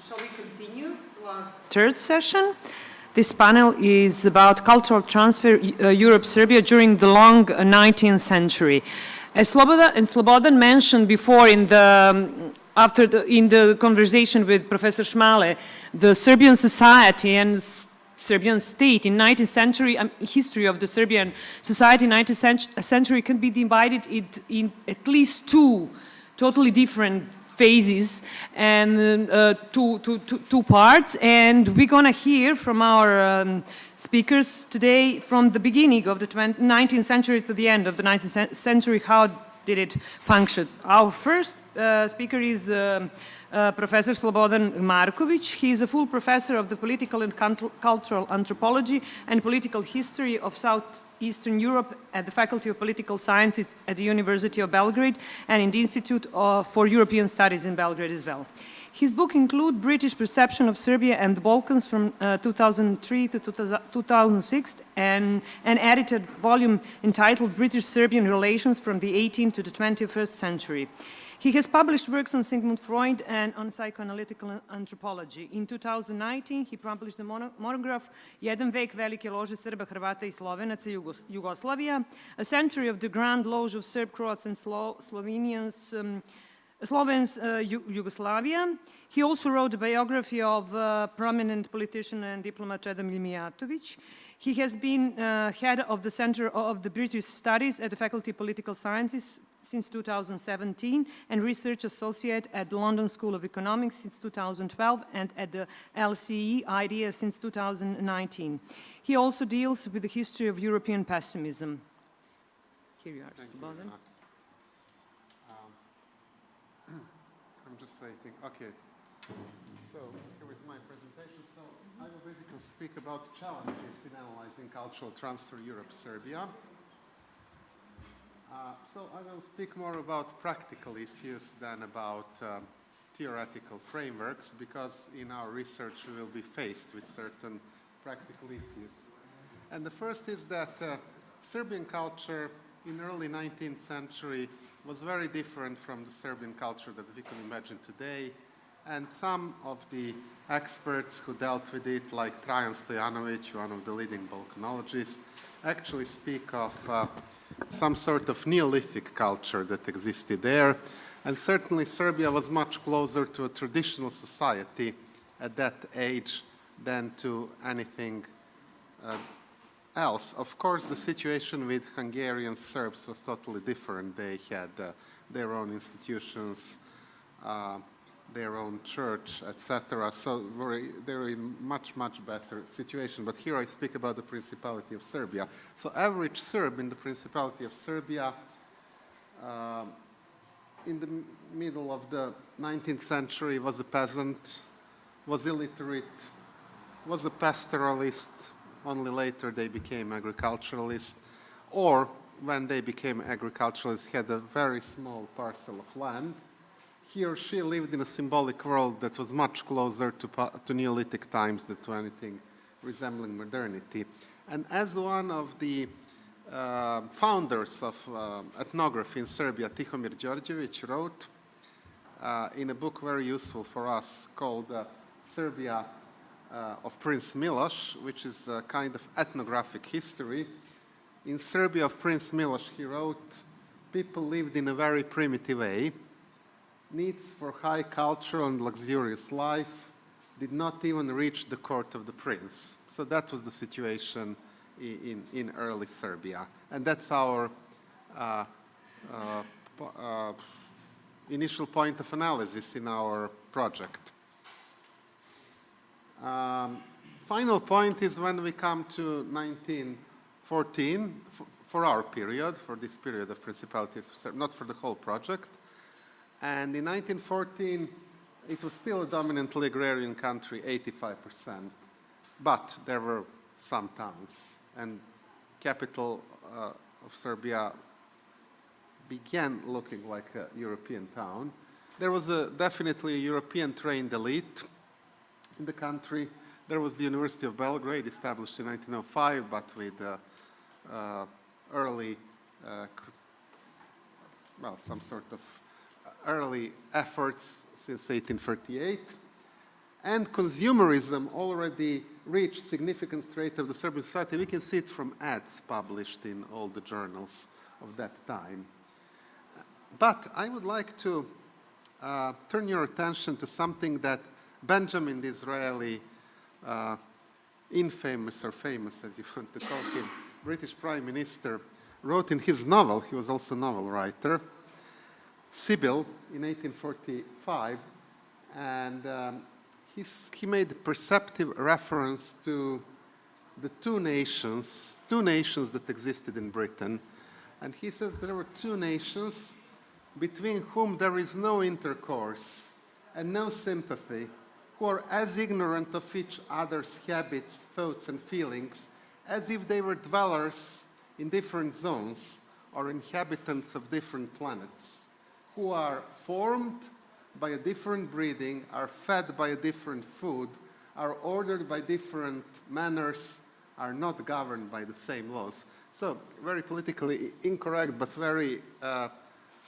Shall we continue to our third session? This panel is about cultural transfer Europe-Serbia during the long 19th century. As Slobodan mentioned before in the conversation with Professor Šmale, the Serbian society and Serbian state in 19th century, history of the Serbian society in 19th century can be divided in at least two totally different phases and two parts. And we're gonna hear from our speakers today from the beginning of the 19th century to the end of the 19th century, how did it function. Our first speaker is Professor Slobodan Marković. He is a full professor of the political and cultural anthropology and political history of Southeastern Europe at the Faculty of Political Sciences at the University of Belgrade and in the Institute for European Studies in Belgrade as well. His book includes British Perception of Serbia and the Balkans from 2003 to 2006 and an edited volume entitled British-Serbian Relations from the 18th to the 21st century. He has published works on Sigmund Freud and on psychoanalytical anthropology. In 2019, he published the monograph Jedan vek velike lože Srba, Hrvata I Slovenaca Jugoslavia, a century of the Grand Loge of Serb, Croats and Slovens, Yugoslavia. He also wrote a biography of prominent politician and diplomat Radomir Mijatović. He has been head of the Center of the British Studies at the Faculty of Political Sciences since 2017 and research associate at the London School of Economics since 2012 and at the LSE IDEA since 2019. He also deals with the history of European pessimism. Here you are, Slobodan. I'm just waiting. Okay. So here is my presentation. So I will basically speak about challenges in analyzing cultural transfer Europe-Serbia. So I will speak more about practical issues than about theoretical frameworks, because in our research we will be faced with certain practical issues. And the first is that Serbian culture in the early 19th century was very different from the Serbian culture that we can imagine today. And some of the experts who dealt with it, like Trajan Stojanović, one of the leading Balkanologists, actually speak of some sort of Neolithic culture that existed there. And certainly Serbia was much closer to a traditional society at that age than to anything else. Of course, the situation with Hungarian Serbs was totally different. They had their own institutions, their own church, etc. So they're in much better situation. But here I speak about the Principality of Serbia. So average Serb in the Principality of Serbia in the middle of the 19th century was a peasant, was illiterate, was a pastoralist. Only later they became agriculturalists, or when they became agriculturalists had a very small parcel of land. He or she lived in a symbolic world that was much closer to Neolithic times than to anything resembling modernity. And as one of the founders of ethnography in Serbia, Tihomir Đorđević, wrote in a book very useful for us called Serbia of Prince Miloš, which is a kind of ethnographic history. In Serbia of Prince Miloš, he wrote, people lived in a very primitive way. Needs for high culture and luxurious life did not even reach the court of the prince. So that was the situation in early Serbia. And that's our initial point of analysis in our project. Final point is when we come to 1914, for our period, for this period of Principality of Serbia, not for the whole project. And in 1914, it was still a dominantly agrarian country, 85%. But there were some towns, and capital of Serbia began looking like a European town. There was definitely a European trained elite in the country. There was the University of Belgrade, established in 1905, but with early, some sort of early efforts since 1838. and consumerism already reached significant state of the Serbian society. We can see it from ads published in all the journals of that time. But I would like to turn your attention to something that Benjamin Disraeli, infamous or famous as you want to call him, British Prime Minister, wrote in his novel. He was also a novel writer, Sibyl, in 1845, and he made a perceptive reference to the two nations that existed in Britain. And he says there were two nations between whom there is no intercourse and no sympathy, who are as ignorant of each other's habits, thoughts, and feelings as if they were dwellers in different zones or inhabitants of different planets, who are formed by a different breeding, are fed by a different food, are ordered by different manners, are not governed by the same laws. So, very politically incorrect, but very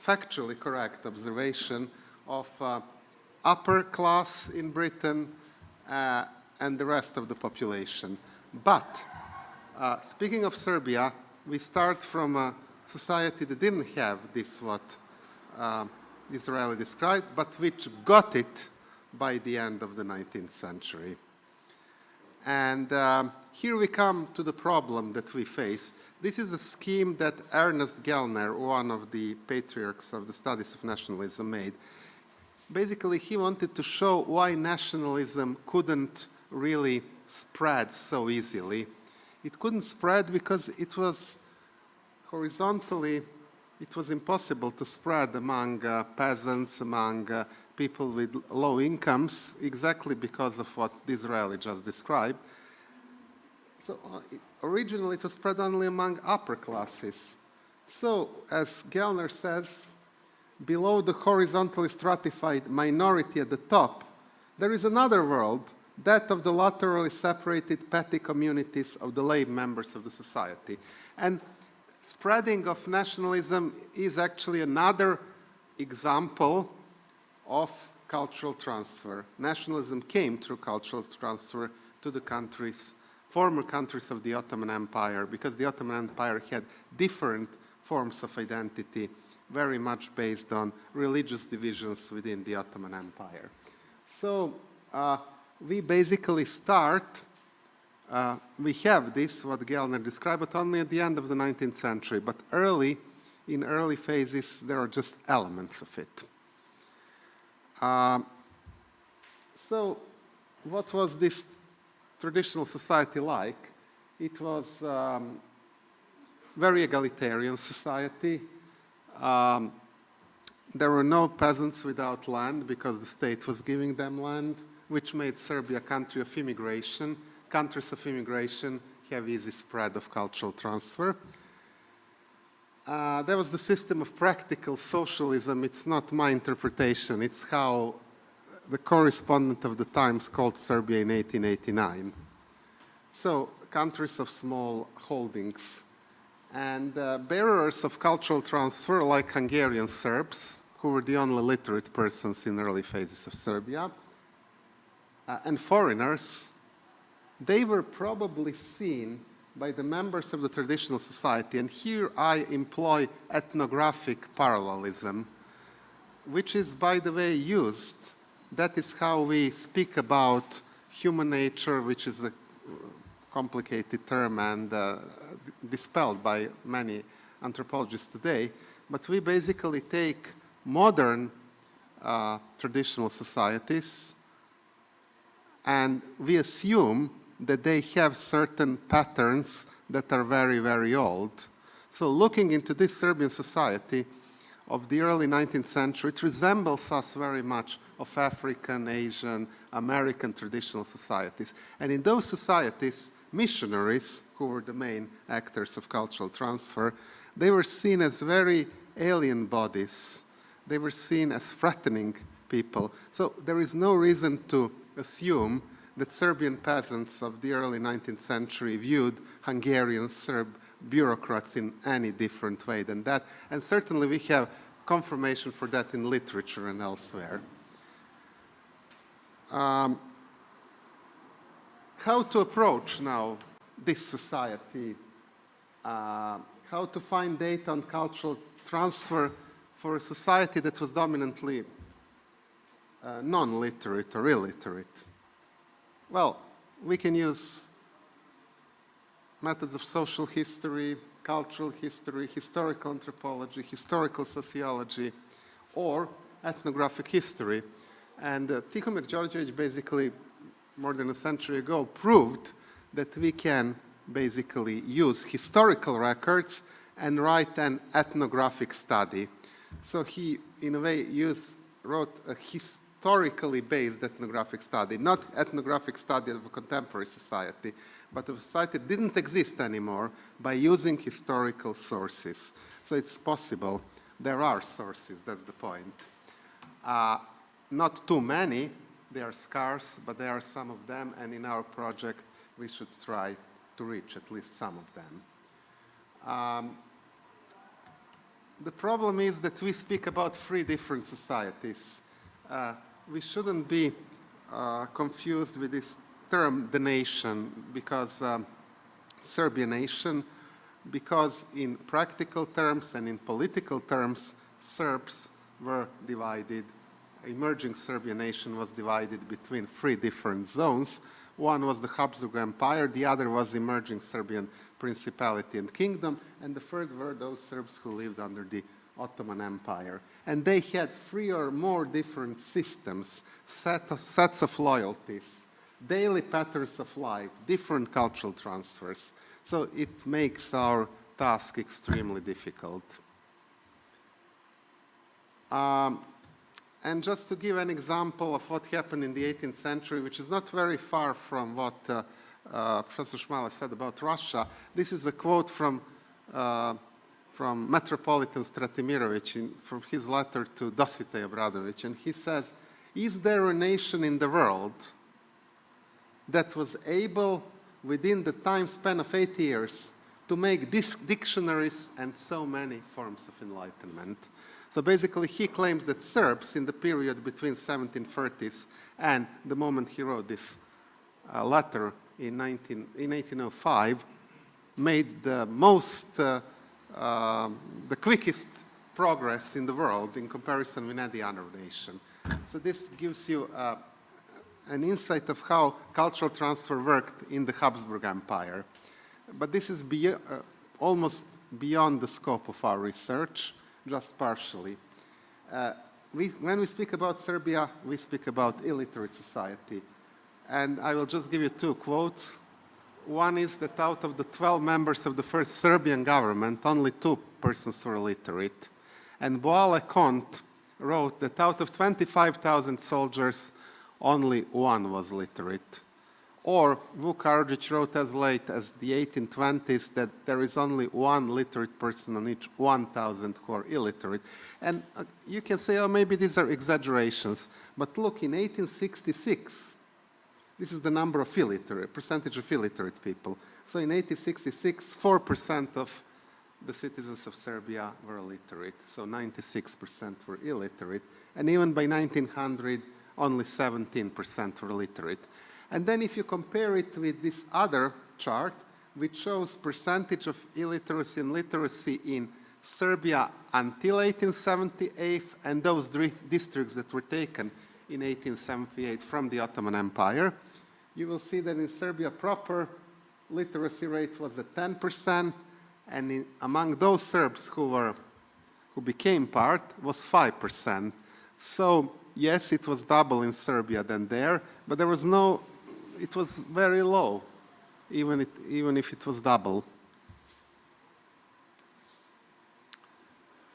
factually correct observation of upper class in Britain and the rest of the population. But speaking of Serbia, we start from a society that didn't have this, what Disraeli described, but which got it by the end of the 19th century. And here we come to the problem that we face. This is a scheme that Ernest Gellner, one of the patriarchs of the studies of nationalism, made. Basically, he wanted to show why nationalism couldn't really spread so easily. It couldn't spread because it was horizontally, it was impossible to spread among peasants, among people with low incomes, exactly because of what Disraeli just described. So originally it was spread only among upper classes. So, as Gellner says, below the horizontally stratified minority at the top, there is another world, that of the laterally separated petty communities of the lay members of the society. And spreading of nationalism is actually another example of cultural transfer. Nationalism came through cultural transfer to the countries, former countries of the Ottoman Empire, because the Ottoman Empire had different forms of identity, very much based on religious divisions within the Ottoman Empire. So we basically start, we have this, what Gellner described, but only at the end of the 19th century. But in early phases, there are just elements of it. So what was this traditional society like? It was very egalitarian society. There were no peasants without land because the state was giving them land, which made Serbia a country of immigration. Countries of immigration have easy spread of cultural transfer. There was the system of practical socialism. It's not my interpretation. It's how the correspondent of the Times called Serbia in 1889. So countries of small holdings. And bearers of cultural transfer, like Hungarian Serbs, who were the only literate persons in early phases of Serbia, and foreigners, they were probably seen by the members of the traditional society, and here I employ ethnographic parallelism, which is, by the way, used. That is how we speak about human nature, which is a complicated term and dispelled by many anthropologists today. But we basically take modern traditional societies and we assume that they have certain patterns that are very, very old. So looking into this Serbian society of the early 19th century, it resembles us very much of African, Asian, American traditional societies. And in those societies, missionaries, who were the main actors of cultural transfer, they were seen as very alien bodies. They were seen as threatening people. So there is no reason to assume that Serbian peasants of the early 19th century viewed Hungarian Serb bureaucrats in any different way than that. And certainly we have confirmation for that in literature and elsewhere. how to approach now this society, how to find data on cultural transfer for a society that was dominantly non-literate or illiterate. Well, we can use methods of social history, cultural history, historical anthropology, historical sociology, or ethnographic history. And Tihomir Đorđević basically, more than a century ago, proved that we can basically use historical records and write an ethnographic study. So he, in a way, wrote a historically based ethnographic study, not ethnographic study of a contemporary society, but of a society that didn't exist anymore, by using historical sources. So it's possible. There are sources, that's the point. Not too many, they are scarce, but there are some of them, and in our project we should try to reach at least some of them. The problem is that we speak about three different societies. We shouldn't be confused with this term, the nation, because Serbian nation, because in practical terms and in political terms, Serbs were divided. Emerging Serbian nation was divided between three different zones. One was the Habsburg Empire, the other was emerging Serbian Principality and Kingdom, and the third were those Serbs who lived under the Ottoman Empire. And they had three or more different systems, sets of loyalties, daily patterns of life, different cultural transfers. So it makes our task extremely difficult. And just to give an example of what happened in the 18th century, which is not very far from what Professor Šmale said about Russia, this is a quote from Metropolitan Stratimirović from his letter to Dositej Obradović, and he says, "Is there a nation in the world that was able, within the time span of 8 years, to make dictionaries and so many forms of enlightenment?" So basically, he claims that Serbs, in the period between 1730s and the moment he wrote this letter in 1805, made the the quickest progress in the world in comparison with any other nation. So this gives you an insight of how cultural transfer worked in the Habsburg Empire. But this is almost beyond the scope of our research, just partially. When we speak about Serbia, we speak about illiterate society. And I will just give you two quotes. One is that out of the 12 members of the first Serbian government, only 2 persons were illiterate. And Boale Kont wrote that out of 25,000 soldiers, only 1 was literate. Or Vuk Karadžić wrote as late as the 1820s that there is only 1 literate person on each 1,000 who are illiterate. And you can say, oh, maybe these are exaggerations. But look, in 1866, this is the number of illiterate, percentage of illiterate people. So in 1866, 4% of the citizens of Serbia were illiterate. So 96% were illiterate. And even by 1900, only 17% were literate. And then if you compare it with this other chart, which shows percentage of illiteracy and literacy in Serbia until 1878, and those districts that were taken in 1878 from the Ottoman Empire, you will see that in Serbia proper, literacy rate was at 10%, and among those Serbs who became part was 5%. So yes, it was double in Serbia than there, but there was it was very low, even if it was double.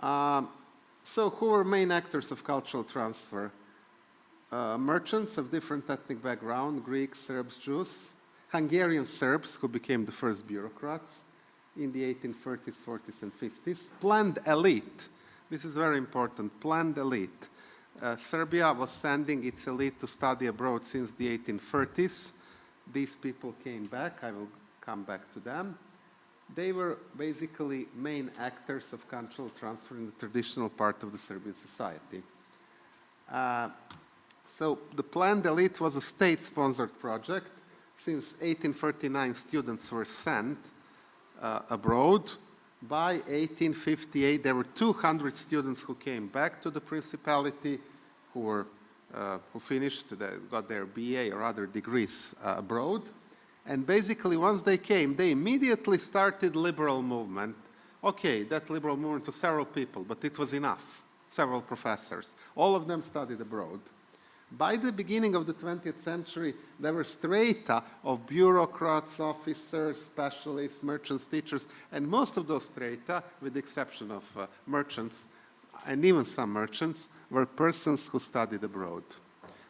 So who were main actors of cultural transfer? Merchants of different ethnic background, Greeks, Serbs, Jews, Hungarian Serbs, who became the first bureaucrats in the 1830s, 40s, and 50s. Planned elite. This is very important. Planned elite. Serbia was sending its elite to study abroad since the 1830s. These people came back. I will come back to them. They were basically main actors of cultural transfer in the traditional part of the Serbian society. So the planned elite was a state-sponsored project. since 1839 students were sent abroad. By 1858, there were 200 students who came back to the Principality, who finished, got their BA or other degrees abroad. And basically, once they came, they immediately started liberal movement. Okay, that liberal movement was several people, but it was enough. Several professors. All of them studied abroad. By the beginning of the 20th century, there were strata of bureaucrats, officers, specialists, merchants, teachers, and most of those strata, with the exception of merchants, and even some merchants, were persons who studied abroad.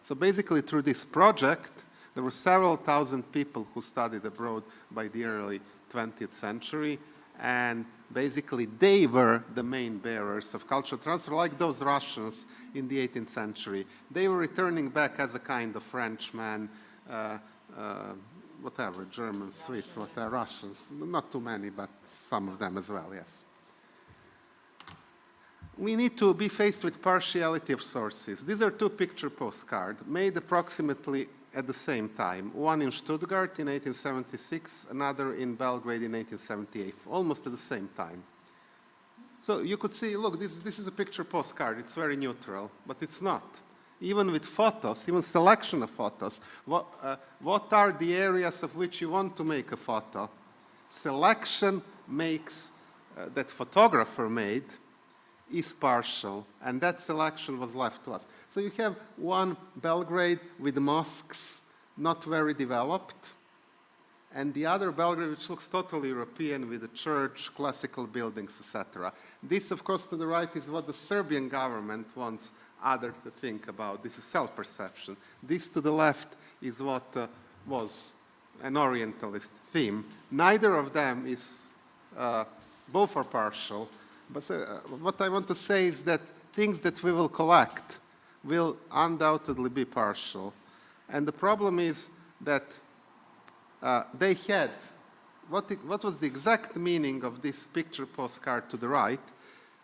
So basically, through this project, there were several thousand people who studied abroad by the early 20th century, and basically they were the main bearers of cultural transfer, like those Russians in the 18th century. They were returning back as a kind of Frenchman, whatever, German, Swiss, whatever, Russians. Not too many, but some of them as well, yes. We need to be faced with partiality of sources. These are two picture postcards made approximately at the same time. One in Stuttgart in 1876, another in Belgrade in 1878, almost at the same time. So you could see, look, this is a picture postcard. It's very neutral, but it's not. Even with photos, even selection of photos, what are the areas of which you want to make a photo? Selection makes, that photographer made, is partial, and that selection was left to us. So you have one Belgrade with mosques, not very developed, and the other Belgrade which looks totally European with a church, classical buildings, etc. This, of course, to the right is what the Serbian government wants others to think about. This is self-perception. This to the left is what was an Orientalist theme. Neither of them is, both are partial. But what I want to say is that things that we will collect will undoubtedly be partial. And the problem is that they had, what was the exact meaning of this picture postcard to the right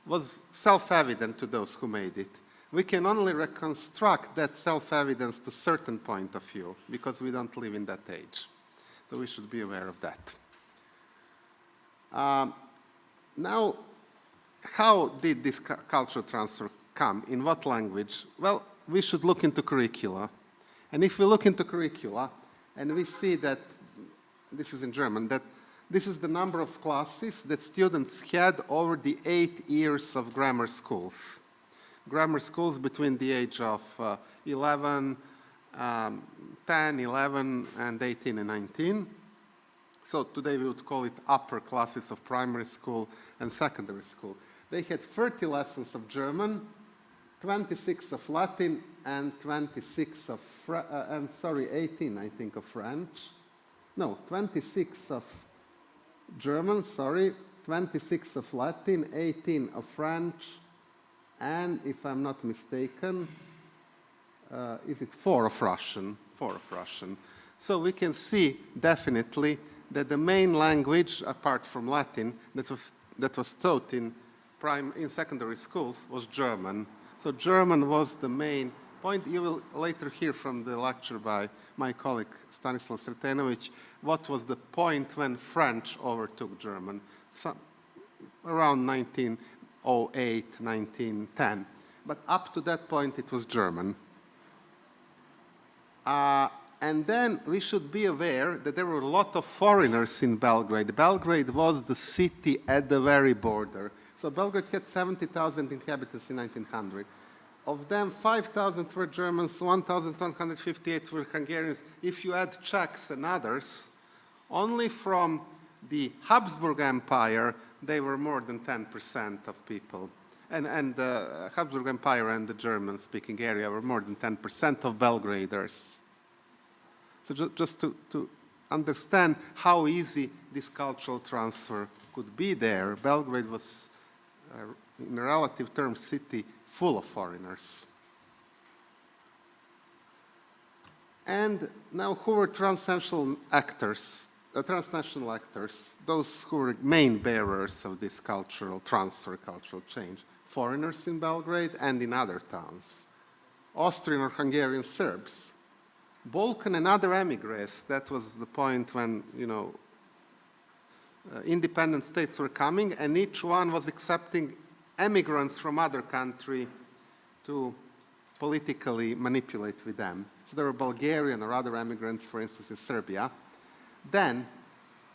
was self-evident to those who made it. We can only reconstruct that self-evidence to a certain point of view because we don't live in that age. So we should be aware of that. Now, how did this cultural transfer come? In what language? Well, we should look into curricula. And if we look into curricula, and we see that, this is in German, that this is the number of classes that students had over the 8 years of grammar schools. Grammar schools between the age of 10, 11, and 18 and 19. So today we would call it upper classes of primary school and secondary school. They had 30 lessons of German, 26 of Latin, and 26 of, 18, I think, of French. No, 26 of German, 26 of Latin, 18 of French, and if I'm not mistaken, is it 4 of Russian? 4 of Russian. So we can see definitely that the main language, apart from Latin, that was taught in secondary schools was German. So German was the main point. You will later hear from the lecture by my colleague Stanislav Sretenovic what was the point when French overtook German, around 1908, 1910. But up to that point it was German. And then we should be aware that there were a lot of foreigners in Belgrade. Belgrade was the city at the very border. So Belgrade had 70,000 inhabitants in 1900. Of them, 5,000 were Germans, 1,158 were Hungarians. If you add Czechs and others, only from the Habsburg Empire, they were more than 10% of people. And the Habsburg Empire and the German-speaking area were more than 10% of Belgraders. So just to understand how easy this cultural transfer could be there, Belgrade was, in relative terms, city full of foreigners. And now who were transnational actors, those who were main bearers of this cultural transfer, cultural change? Foreigners in Belgrade and in other towns. Austrian or Hungarian Serbs. Balkan and other emigres, that was the point when, you know, independent states were coming, and each one was accepting emigrants from other country to politically manipulate with them. So there were Bulgarian or other immigrants, for instance, in Serbia. Then,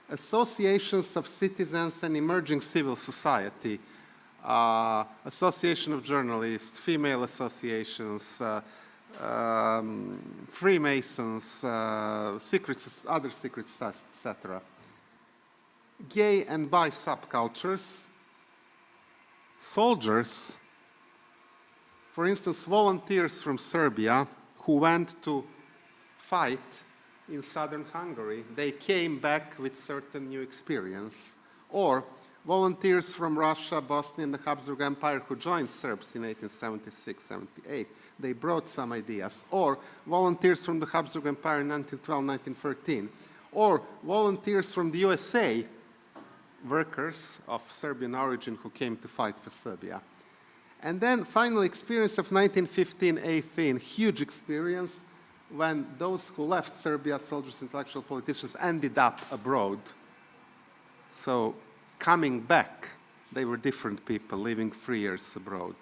associations of citizens and emerging civil society, association of journalists, female associations, Freemasons, other secret societies, etc. Gay and bi subcultures, soldiers, for instance, volunteers from Serbia who went to fight in southern Hungary, they came back with certain new experience. Or volunteers from Russia, Bosnia, and the Habsburg Empire who joined Serbs in 1876-78. They brought some ideas. Or volunteers from the Habsburg Empire in 1912-1913. Or volunteers from the USA, workers of Serbian origin who came to fight for Serbia. And then finally, experience of 1915-18, huge experience when those who left Serbia, soldiers, intellectual politicians, ended up abroad. So coming back, they were different people living 3 years abroad.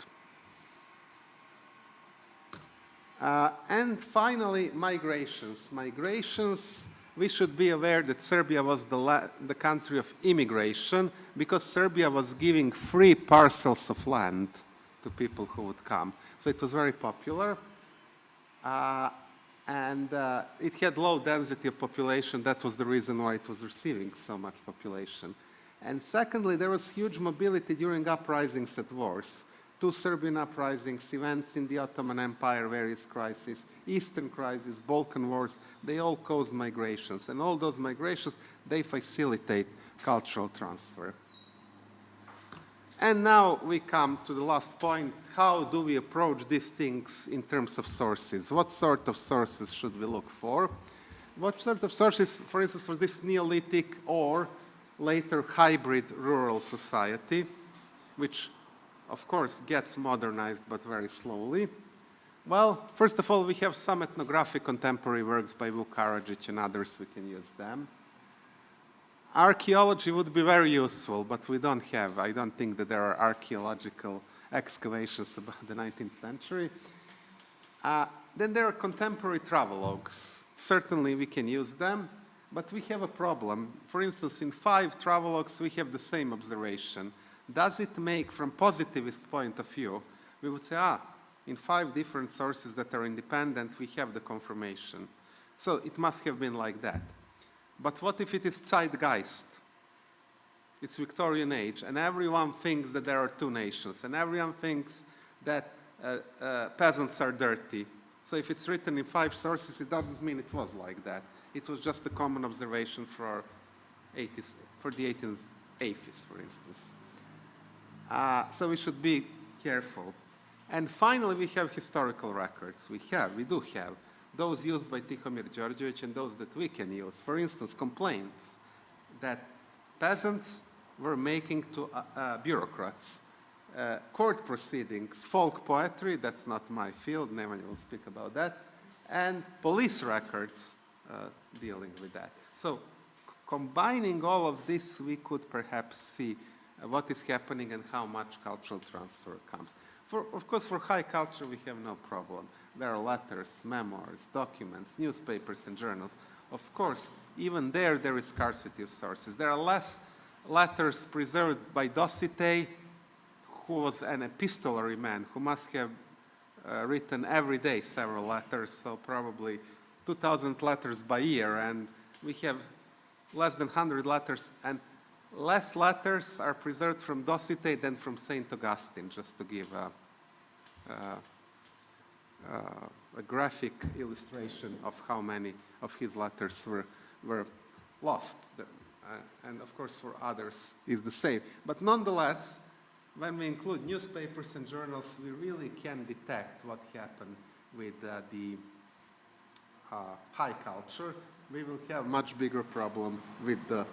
And finally, migrations. Migrations, we should be aware that Serbia was the country of immigration because Serbia was giving free parcels of land to people who would come. So it was very popular. And it had low density of population. That was the reason why it was receiving so much population. And secondly, there was huge mobility during uprisings at wars. 2 Serbian uprisings, events in the Ottoman Empire, various crises, Eastern crisis, Balkan wars, they all caused migrations. And all those migrations, they facilitate cultural transfer. And now we come to the last point. How do we approach these things in terms of sources? What sort of sources should we look for? What sort of sources, for instance, for this Neolithic or later hybrid rural society, which of course gets modernized but very slowly? Well, first of all, we have some ethnographic contemporary works by Vuk Karadžić and others. We can use them. Archaeology would be very useful, but we don't have. I don't think that there are archaeological excavations about the 19th century. Then there are contemporary travelogues. Certainly we can use them, but we have a problem. For instance, in 5 travelogues, we have the same observation. Does it make, from positivist point of view, we would say, in 5 different sources that are independent, we have the confirmation. So it must have been like that. But what if it is zeitgeist? It's Victorian age, and everyone thinks that there are 2 nations, and everyone thinks that peasants are dirty. So if it's written in 5 sources, it doesn't mean it was like that. It was just a common observation for the 1880s, for instance. So we should be careful. And finally, we have historical records. We do have those used by Tihomir Đorđević and those that we can use. For instance, complaints that peasants were making to bureaucrats, court proceedings, folk poetry, that's not my field, never will speak about that, and police records dealing with that. So combining all of this, we could perhaps see what is happening and how much cultural transfer comes. Of course, for high culture, we have no problem. There are letters, memoirs, documents, newspapers, and journals. Of course, even there is scarcity of sources. There are less letters preserved by Dositej, who was an epistolary man, who must have written every day several letters, so probably 2,000 letters by year, and we have less than 100 letters, and less letters are preserved from Dositej than from St. Augustine, just to give a graphic illustration of how many of his letters were lost. And of course, for others is the same. But nonetheless, when we include newspapers and journals, we really can detect what happened with the high culture. We will have much bigger problem with the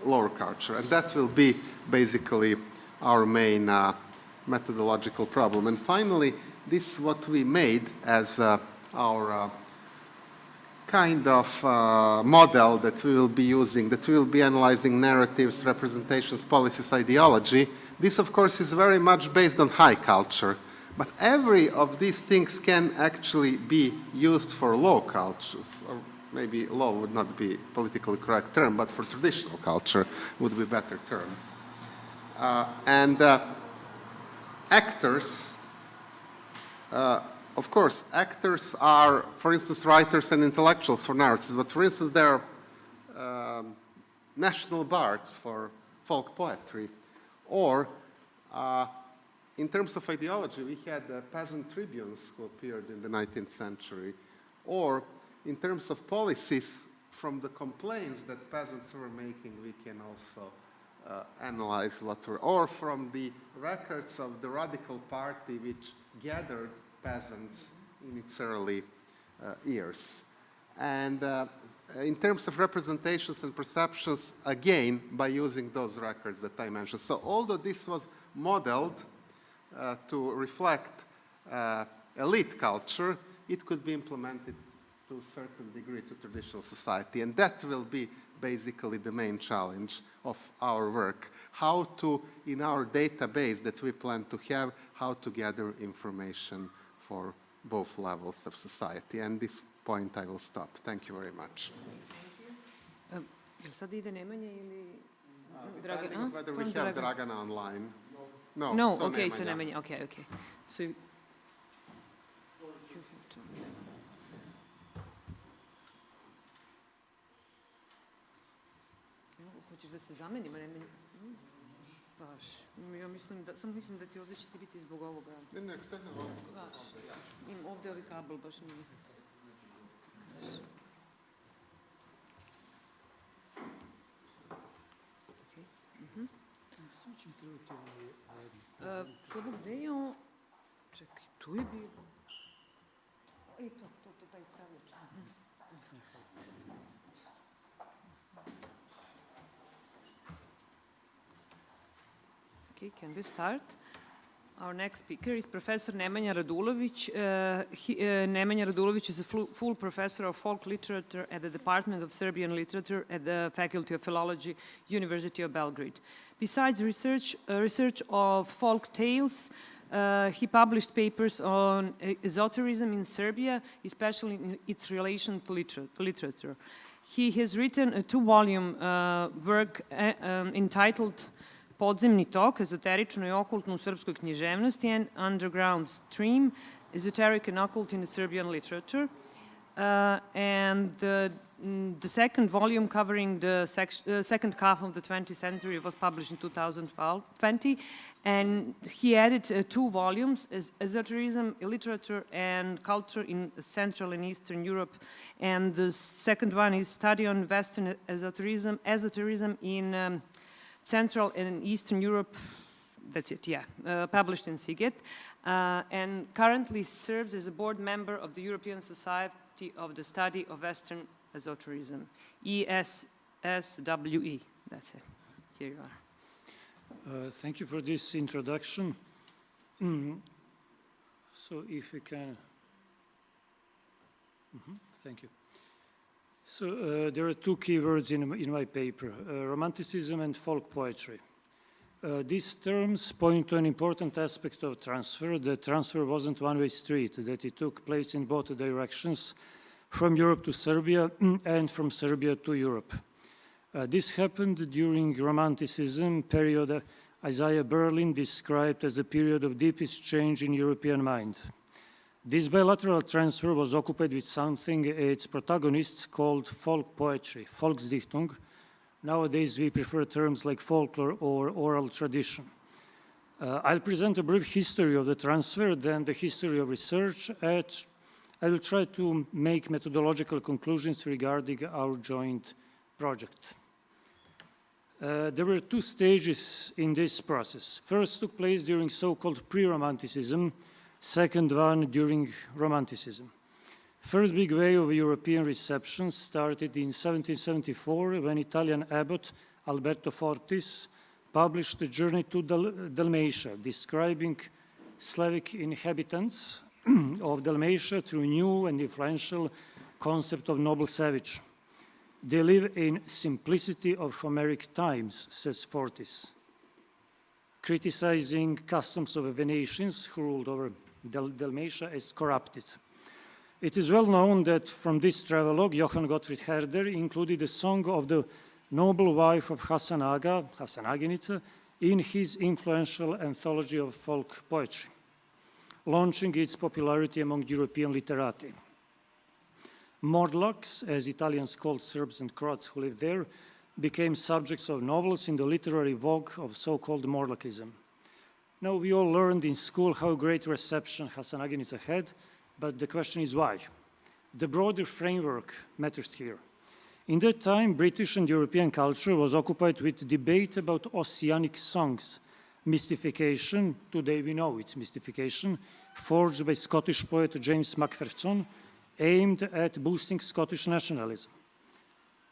lower culture. And that will be basically our main methodological problem. And finally, this is what we made as our kind of model that we will be using, that we will be analyzing narratives, representations, policies, ideology. This, of course, is very much based on high culture. But every of these things can actually be used for low cultures, or maybe low would not be a politically correct term, but for traditional culture would be a better term. Actors, of course, actors are, for instance, writers and intellectuals for narratives, but for instance, there are national bards for folk poetry, or in terms of ideology, we had peasant tribunes who appeared in the 19th century, or in terms of policies, from the complaints that peasants were making, we can also analyze what were, or from the records of the Radical Party, which gathered peasants in its early years. And in terms of representations and perceptions, again, by using those records that I mentioned. So although this was modeled to reflect elite culture, it could be implemented to a certain degree to traditional society. And that will be basically the main challenge of our work. How to, in our database that we plan to have, how to gather information for both levels of society. And this point I will stop. Thank you very much. Thank you. Sad ide Nemanja ili Depending on whether we have Dragana online. No, no, so okay, Nemanja. so Nemanja, okay. So hoćeš da se zamenimo, Nemanja? Baš, ja mislim da, samo mislim da ti ovdje će ti biti zbog ovoga. Ne, stane ovdje. Baš, ovdje ovi kabel baš nije. Slobod, gde je on? Čekaj, tu je bio. To, taj upravljač. Okay, can we start? Our next speaker is Professor Nemanja Radulović. Nemanja Radulović is a full professor of folk literature at the Department of Serbian Literature at the Faculty of Philology, University of Belgrade. Besides research of folk tales, he published papers on esotericism in Serbia, especially in its relation to literature. He has written a two-volume work entitled Podzemni tok, ezoterično i okultno u srpskoj književnosti, and Underground Stream, esoteric and occult in the Serbian literature. And the second volume covering the second half of the 20th century was published in 2020, and he added two volumes, Esotericism, Literature and Culture in Central and Eastern Europe, and the second one is Study on Western Esotericism in Central and Eastern Europe, that's it, yeah, published in Siget, and currently serves as a board member of the European Society of the Study of Western Esotericism, ESSWE, that's it, here you are. Thank you for this introduction. So if we can, thank you. So there are two keywords in my paper, romanticism and folk poetry. These terms point to an important aspect of transfer. The transfer wasn't one-way street, that it took place in both directions, from Europe to Serbia and from Serbia to Europe. This happened during Romanticism, period Isaiah Berlin described as a period of deepest change in European mind. This bilateral transfer was occupied with something its protagonists called folk poetry, Volksdichtung. Nowadays we prefer terms like folklore or oral tradition. I'll present a brief history of the transfer, then the history of research, and I will try to make methodological conclusions regarding our joint project. There were two stages in this process. First took place during so-called pre-Romanticism, second one during Romanticism. First big wave of European reception started in 1774 when Italian abbot Alberto Fortis published a journey to Dalmatia, describing Slavic inhabitants of Dalmatia through new and influential concept of noble savage. They live in simplicity of Homeric times, says Fortis, criticizing customs of the Venetians who ruled over Dalmatia as corrupted. It is well known that from this travelogue, Johann Gottfried Herder included a song of the noble wife of Hasan Aga, Hasanaginica, in his influential anthology of folk poetry, launching its popularity among European literati. Morlaks, as Italians called Serbs and Croats who lived there, became subjects of novels in the literary vogue of so-called Morlakism. Now, we all learned in school how great reception Hasanaginica had, but the question is why? The broader framework matters here. In that time, British and European culture was occupied with debate about Ossianic songs, mystification, today we know it's mystification, forged by Scottish poet James Macpherson, aimed at boosting Scottish nationalism.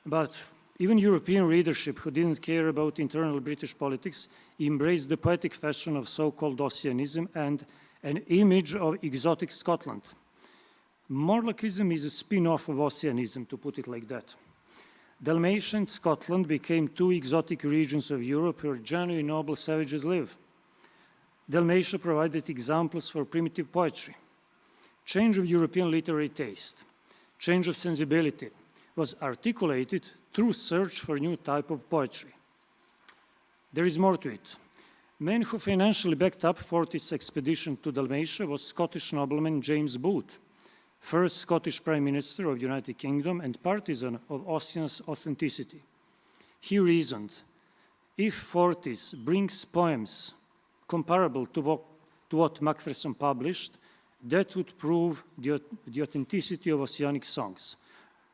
But even European readership, who didn't care about internal British politics, embraced the poetic fashion of so-called Ossianism and an image of exotic Scotland. Morlakism is a spin-off of Ossianism, to put it like that. Dalmatia and Scotland became two exotic regions of Europe where genuine noble savages live. Dalmatia provided examples for primitive poetry. Change of European literary taste, change of sensibility was articulated through search for new type of poetry. There is more to it. Man who financially backed up Fortis' expedition to Dalmatia was Scottish nobleman James Booth, first Scottish Prime Minister of the United Kingdom and partisan of Ossian's authenticity. He reasoned, if Fortis brings poems comparable to what Macpherson published, that would prove the authenticity of Ossianic songs.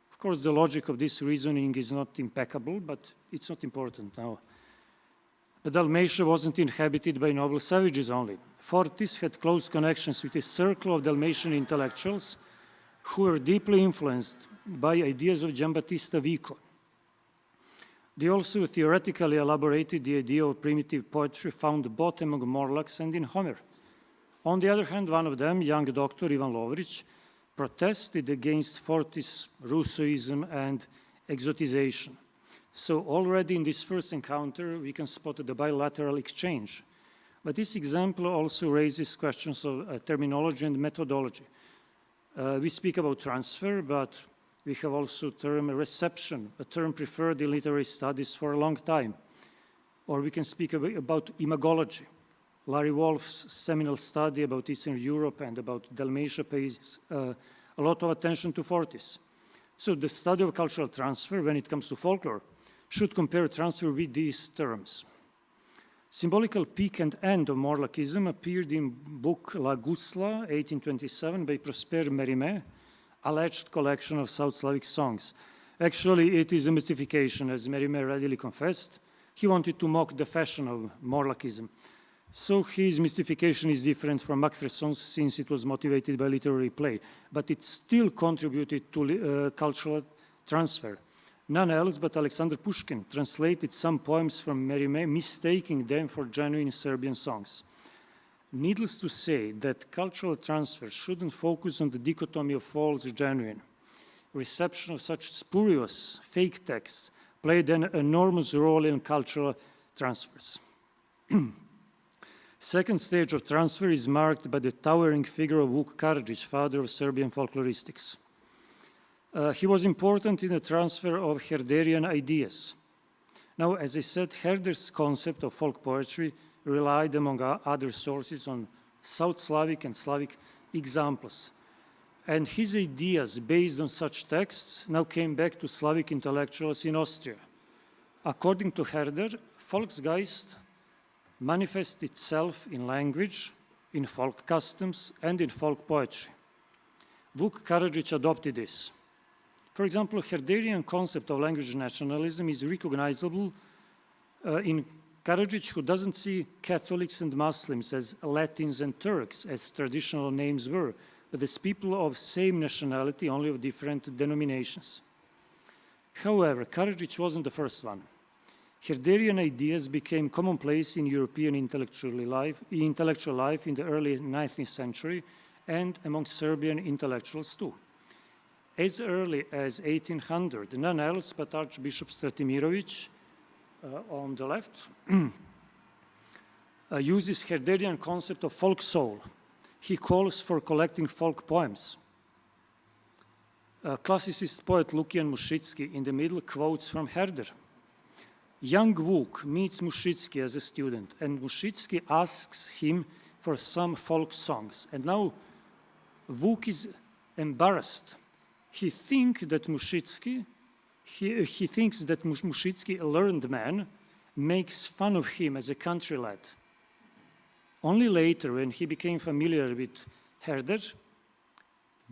Of course, the logic of this reasoning is not impeccable, but it's not important now. But Dalmatia wasn't inhabited by noble savages only. Fortis had close connections with a circle of Dalmatian intellectuals who were deeply influenced by ideas of Giambattista Vico. They also theoretically elaborated the idea of primitive poetry found both among Morlaks and in Homer. On the other hand, one of them, young doctor Ivan Lovrić, protested against Fortis' Rousseauism and exotization. So already in this first encounter, we can spot the bilateral exchange. But this example also raises questions of terminology and methodology. We speak about transfer, but we have also term reception, a term preferred in literary studies for a long time. Or we can speak about imagology. Larry Wolff's seminal study about Eastern Europe and about Dalmatia pays a lot of attention to Fortis. So the study of cultural transfer, when it comes to folklore, should compare transfer with these terms. Symbolical peak and end of Morlakism appeared in book La Gusla, 1827, by Prosper Mérimée, alleged collection of South Slavic songs. Actually, it is a mystification, as Mérimée readily confessed. He wanted to mock the fashion of Morlakism. So his mystification is different from Macpherson's since it was motivated by literary play, but it still contributed to cultural transfer. None else but Alexander Pushkin translated some poems from Mérimée, mistaking them for genuine Serbian songs. Needless to say that cultural transfer shouldn't focus on the dichotomy of false genuine. Reception of such spurious, fake texts played an enormous role in cultural transfers. Second stage of transfer is marked by the towering figure of Vuk Karadžić, father of Serbian folkloristics. He was important in the transfer of Herderian ideas. Now, as I said, Herder's concept of folk poetry relied, among other sources, on South Slavic and Slavic examples. And his ideas based on such texts now came back to Slavic intellectuals in Austria. According to Herder, Volksgeist manifests itself in language, in folk customs, and in folk poetry. Vuk Karadžić adopted this. For example, Herderian concept of language nationalism is recognizable in Karadžić, who doesn't see Catholics and Muslims as Latins and Turks, as traditional names were, but as people of same nationality, only of different denominations. However, Karadžić wasn't the first one. Herderian ideas became commonplace in European intellectual life in the early 19th century and among Serbian intellectuals too. As early as 1800, none else but Archbishop Stratimirović, on the left, uses Herderian concept of folk soul. He calls for collecting folk poems. Classicist poet Lukian Mušicki in the middle quotes from Herder. Young Vuk meets Mušicki as a student, and Mušicki asks him for some folk songs. And now Vuk is embarrassed. He thinks that Mušicki, a learned man, makes fun of him as a country lad. Only later, when he became familiar with Herder,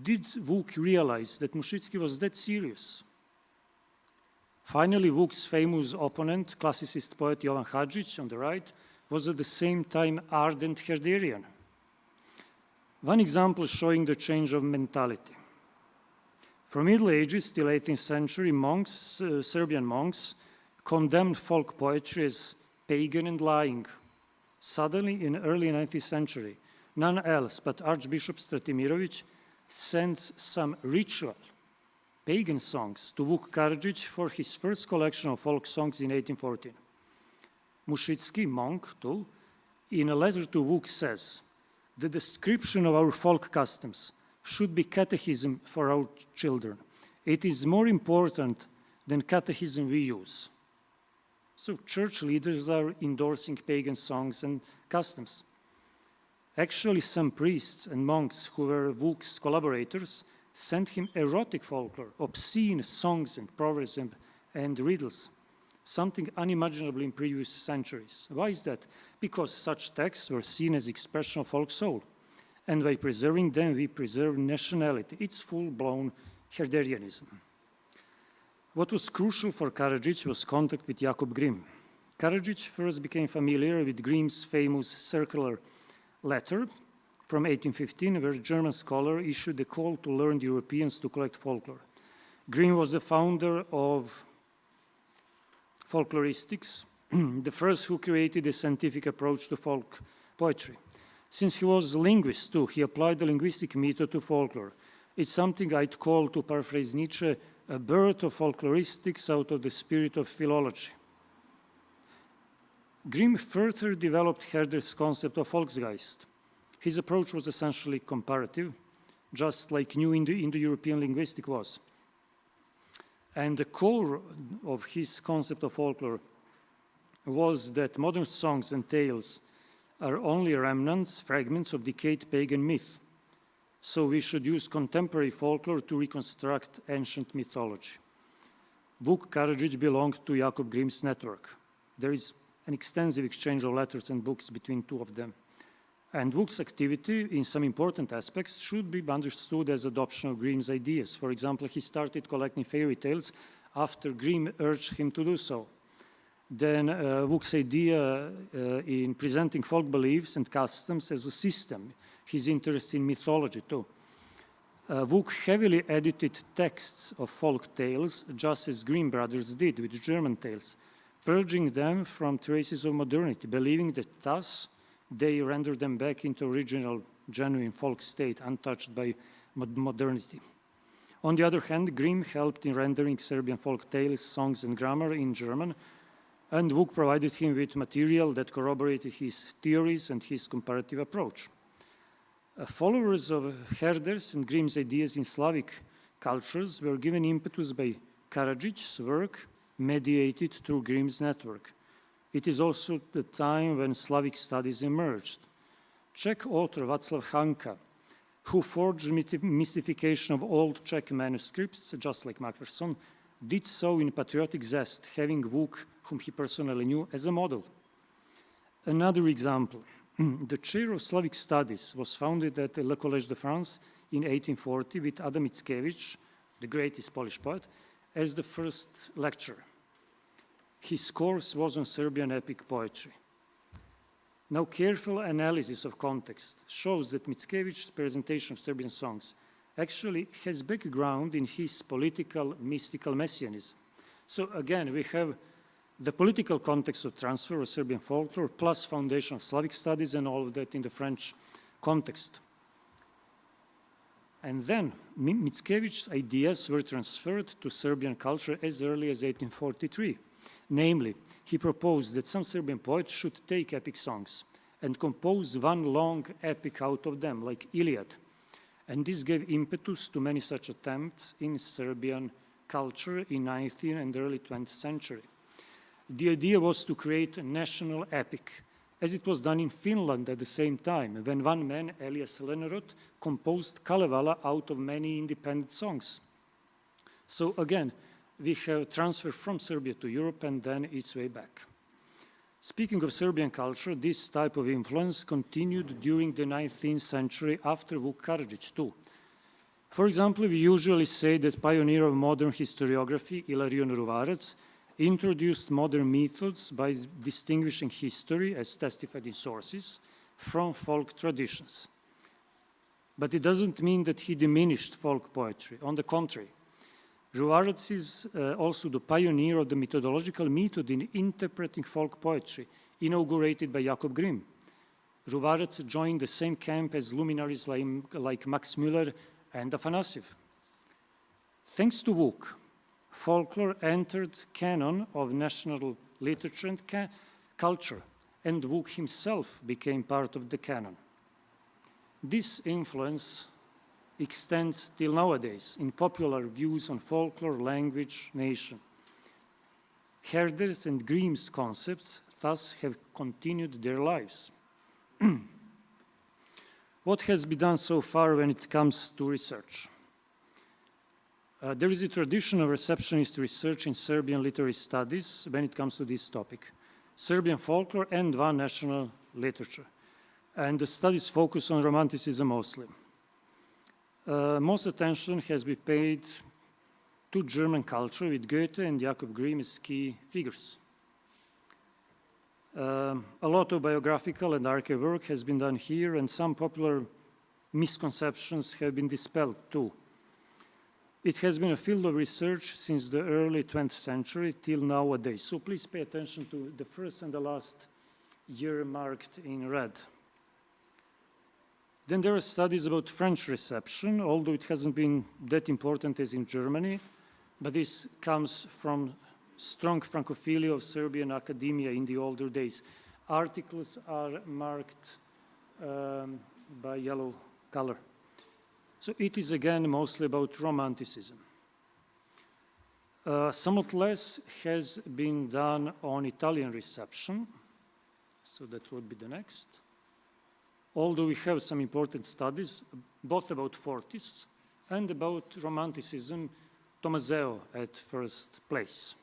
did Vuk realize that Mušicki was that serious. Finally, Vuk's famous opponent, classicist poet Jovan Hadžić, on the right, was at the same time ardent Herderian. One example showing the change of mentality. From Middle Ages till 18th century, monks, Serbian monks, condemned folk poetry as pagan and lying. Suddenly, in early 19th century, none else but Archbishop Stratimirović sends some ritual pagan songs to Vuk Karadžić for his first collection of folk songs in 1814. Mušicki, monk too, in a letter to Vuk says, "The description of our folk customs should be catechism for our children. It is more important than catechism we use." So church leaders are endorsing pagan songs and customs. Actually, some priests and monks who were Vuk's collaborators sent him erotic folklore, obscene songs and proverbs and riddles, something unimaginable in previous centuries. Why is that? Because such texts were seen as expression of folk soul. And by preserving them, we preserve nationality. It's full-blown Herderianism. What was crucial for Karadžić was contact with Jakob Grimm. Karadžić first became familiar with Grimm's famous circular letter from 1815, where a German scholar issued a call to learned Europeans to collect folklore. Grimm was the founder of folkloristics, the first who created a scientific approach to folk poetry. Since he was a linguist too, he applied the linguistic method to folklore. It's something I'd call, to paraphrase Nietzsche, a birth of folkloristics out of the spirit of philology. Grimm further developed Herder's concept of Volksgeist. His approach was essentially comparative, just like new Indo-European linguistic was. And the core of his concept of folklore was that modern songs and tales are only remnants, fragments of decayed pagan myth. So we should use contemporary folklore to reconstruct ancient mythology. Vuk Karadžić belonged to Jakob Grimm's network. There is an extensive exchange of letters and books between two of them. And Vuk's activity in some important aspects should be understood as adoption of Grimm's ideas. For example, he started collecting fairy tales after Grimm urged him to do so. Then Vuk's idea in presenting folk beliefs and customs as a system, his interest in mythology too. Vuk heavily edited texts of folk tales, just as Grimm brothers did with German tales, purging them from traces of modernity, believing that thus they rendered them back into original, genuine folk state, untouched by modernity. On the other hand, Grimm helped in rendering Serbian folk tales, songs, and grammar in German, and Vuk provided him with material that corroborated his theories and his comparative approach. Followers of Herder's and Grimm's ideas in Slavic cultures were given impetus by Karadžić's work, mediated through Grimm's network. It is also the time when Slavic studies emerged. Czech author Václav Hanka, who forged mystification of old Czech manuscripts, just like Macpherson, did so in patriotic zest, having Vuk, whom he personally knew, as a model. Another example, the chair of Slavic studies was founded at Le Collège de France in 1840 with Adam Mickiewicz, the greatest Polish poet, as the first lecturer. His course was on Serbian epic poetry. Now, careful analysis of context shows that Mickiewicz's presentation of Serbian songs actually has background in his political, mystical messianism. So again, we have the political context of transfer of Serbian folklore plus foundation of Slavic studies and all of that in the French context. And then Mickiewicz's ideas were transferred to Serbian culture as early as 1843. Namely, he proposed that some Serbian poets should take epic songs and compose one long epic out of them, like Iliad. And this gave impetus to many such attempts in Serbian culture in 19th and early 20th century. The idea was to create a national epic, as it was done in Finland at the same time, when one man, Elias Lenerot, composed Kalevala out of many independent songs. So again, we have transfer from Serbia to Europe and then its way back. Speaking of Serbian culture, this type of influence continued during the 19th century after Vuk Karadžić too. For example, we usually say that pioneer of modern historiography, Ilarion Ruvarac, introduced modern methods by distinguishing history, as testified in sources, from folk traditions. But it doesn't mean that he diminished folk poetry. On the contrary, Ruvarac is also the pioneer of the methodological method in interpreting folk poetry, inaugurated by Jakob Grimm. Ruvarac joined the same camp as luminaries like Max Müller and Afanasiev. Thanks to Vuk, folklore entered canon of national literature and culture, and Vuk himself became part of the canon. This influence extends till nowadays in popular views on folklore, language, nation. Herder's and Grimm's concepts thus have continued their lives. What has been done so far when it comes to research? There is a tradition of receptionist research in Serbian literary studies when it comes to this topic, Serbian folklore and one national literature. And the studies focus on Romanticism mostly. Most attention has been paid to German culture with Goethe and Jakob Grimm as key figures. A lot of biographical and archive work has been done here, and some popular misconceptions have been dispelled too. It has been a field of research since the early 20th century till nowadays, so please pay attention to the first and the last year marked in red. Then there are studies about French reception, although it hasn't been that important as in Germany, but this comes from strong Francophilia of Serbian academia in the older days. Articles are marked by yellow color. So it is again mostly about Romanticism. Somewhat less has been done on Italian reception, so that would be the next. Although we have some important studies, both about Fortis and about Romanticism, Tommaseo at first place.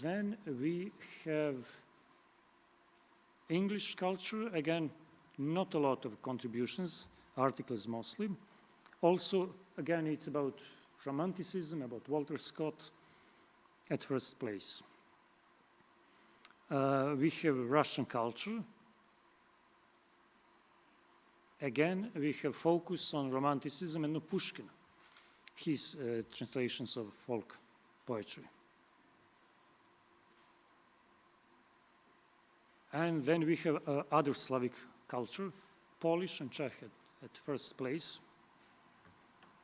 Then we have English culture, again, not a lot of contributions, articles mostly. Also, again, it's about Romanticism, about Walter Scott at first place. We have Russian culture. Again, we have focus on Romanticism and Pushkin, his translations of folk poetry. And then we have other Slavic culture, Polish and Czech at first place.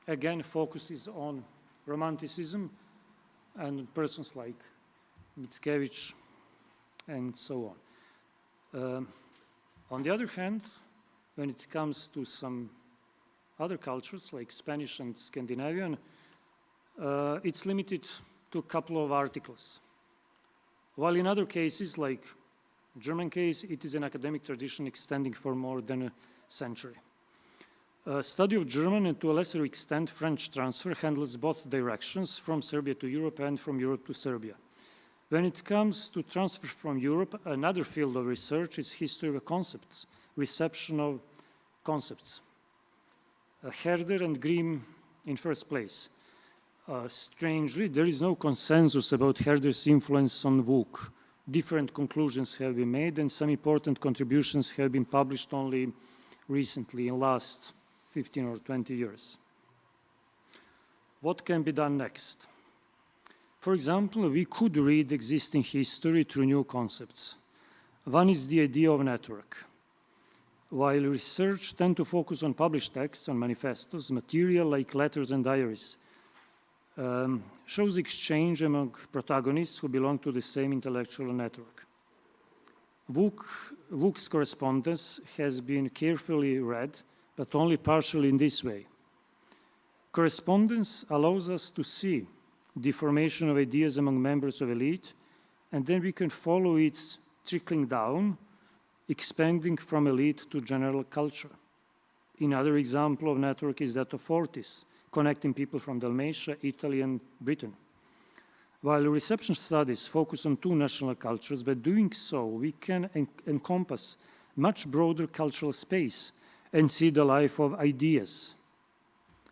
Again, focuses on Romanticism and persons like Mickiewicz and so on. On the other hand, when it comes to some other cultures like Spanish and Scandinavian, it's limited to a couple of articles. While in other cases, like German case, it is an academic tradition extending for more than a century. Study of German and to a lesser extent French transfer handles both directions, from Serbia to Europe and from Europe to Serbia. When it comes to transfer from Europe, another field of research is history of concepts, reception of concepts. Herder and Grimm in first place. Strangely, there is no consensus about Herder's influence on Vuk. Different conclusions have been made, and some important contributions have been published only recently, in last 15 or 20 years. What can be done next? For example, we could read existing history through new concepts. One is the idea of network. while research tend to focus on published texts, on manifestos, material like letters and diaries, shows exchange among protagonists who belong to the same intellectual network. Vuk's correspondence has been carefully read, but only partially in this way. Correspondence allows us to see the formation of ideas among members of elite, and then we can follow its trickling down, expanding from elite to general culture. Another example of network is that of Fortis, connecting people from Dalmatia, Italy, and Britain. While reception studies focus on two national cultures, by doing so, we can encompass much broader cultural space and see the life of ideas.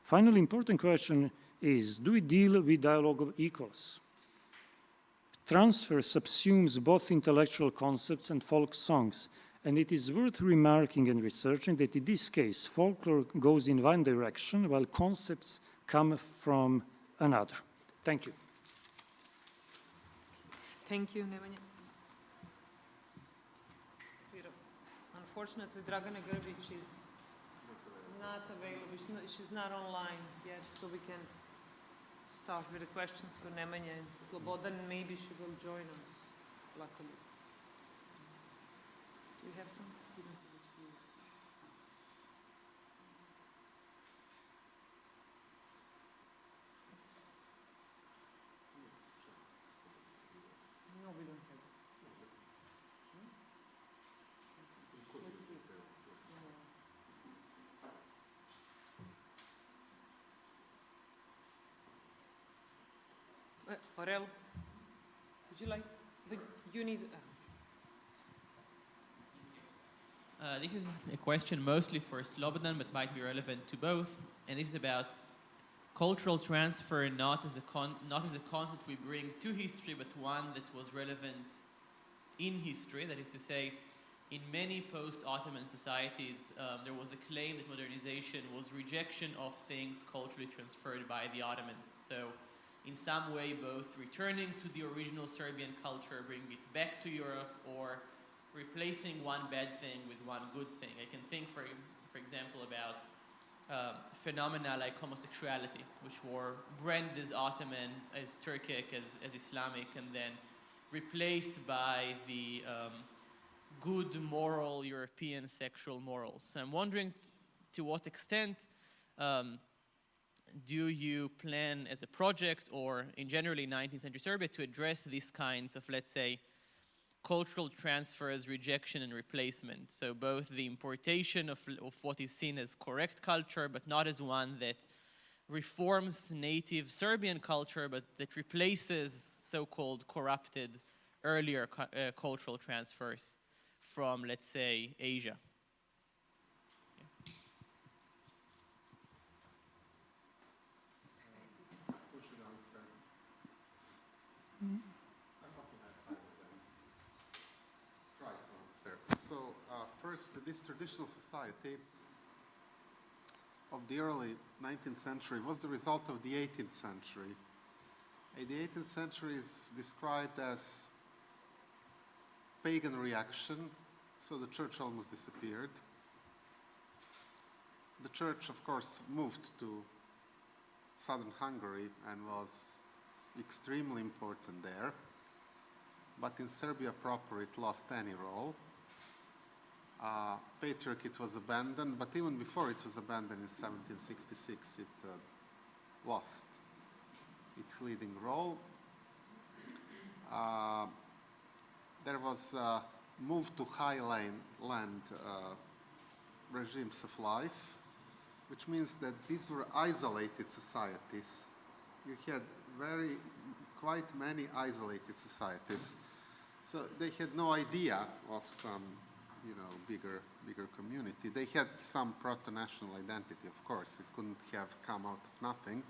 Finally, important question is, do we deal with dialogue of equals? Transfer subsumes both intellectual concepts and folk songs, and it is worth remarking and researching that in this case, folklore goes in one direction while concepts come from another. Thank you. Thank you, Nemanja. Unfortunately, Dragana Grbić is not available. She's not online yet, so we can start with the questions for Nemanja and Slobodan. Maybe she will join us, luckily. Do you have some? No, we don't have it. Let's see. Aurel, would you like? But you need. This is a question mostly for Slobodan, but might be relevant to both. And this is about cultural transfer, not as a concept we bring to history, but one that was relevant in history. That is to say, in many post-Ottoman societies, there was a claim that modernization was rejection of things culturally transferred by the Ottomans. So, in some way, both returning to the original Serbian culture, bringing it back to Europe, or replacing one bad thing with one good thing. I can think, for example, about phenomena like homosexuality, which were branded as Ottoman, as Turkic, as Islamic, and then replaced by the good moral European sexual morals. So I'm wondering to what extent do you plan as a project or in generally 19th century Serbia to address these kinds of, let's say, cultural transfers, rejection and replacement? So both the importation of what is seen as correct culture, but not as one that reforms native Serbian culture, but that replaces so-called corrupted earlier cultural transfers from, let's say, Asia. Who should answer? I'm hoping I will try to answer. So first, this traditional society of the early 19th century was the result of the 18th century. The 18th century is described as pagan reaction, so the church almost disappeared. The church, of course, moved to southern Hungary and was extremely important there. But in Serbia proper, it lost any role. Patriarchate was abandoned, but even before it was abandoned in 1766, it lost its leading role. There was a move to highland regimes of life, which means that these were isolated societies. You had quite many isolated societies. So they had no idea of some, bigger community. They had some proto-national identity, of course. It couldn't have come out of nothing.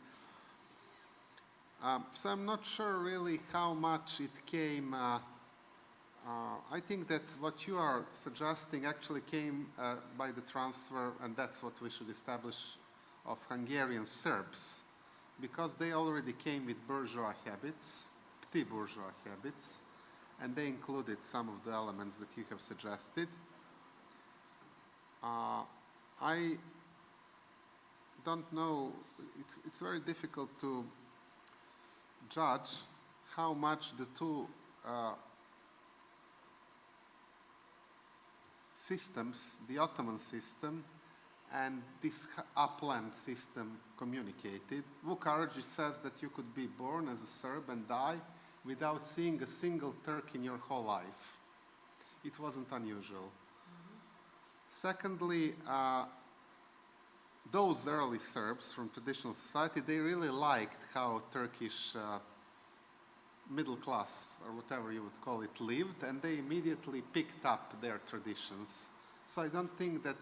So I'm not sure really how much it came. I think that what you are suggesting actually came by the transfer, and that's what we should establish, of Hungarian Serbs, because they already came with bourgeois habits, petit bourgeois habits, and they included some of the elements that you have suggested. I don't know, it's very difficult to judge how much the two systems, the Ottoman system and this upland system, communicated. Vuk Karadžić says that you could be born as a Serb and die without seeing a single Turk in your whole life. It wasn't unusual. Secondly, those early Serbs from traditional society, they really liked how Turkish middle class, or whatever you would call it, lived, and they immediately picked up their traditions. So I don't think that